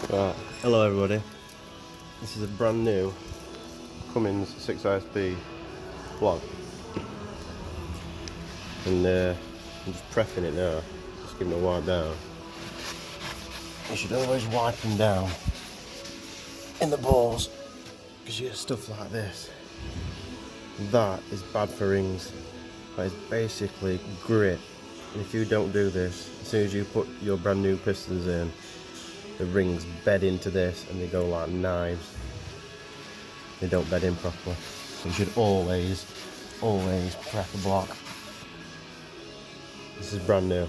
Right. Hello everybody. This is a brand new Cummins 6ISB vlog. And I'm just prepping it now. Just giving it a wipe down. You should always wipe them down in the balls, because you get stuff like this. That is bad for rings. That is basically grit. And if you don't do this, as soon as you put your brand new pistons in, the rings bed into this and they go like knives. They don't bed in properly. So you should always prep a block. This is brand new.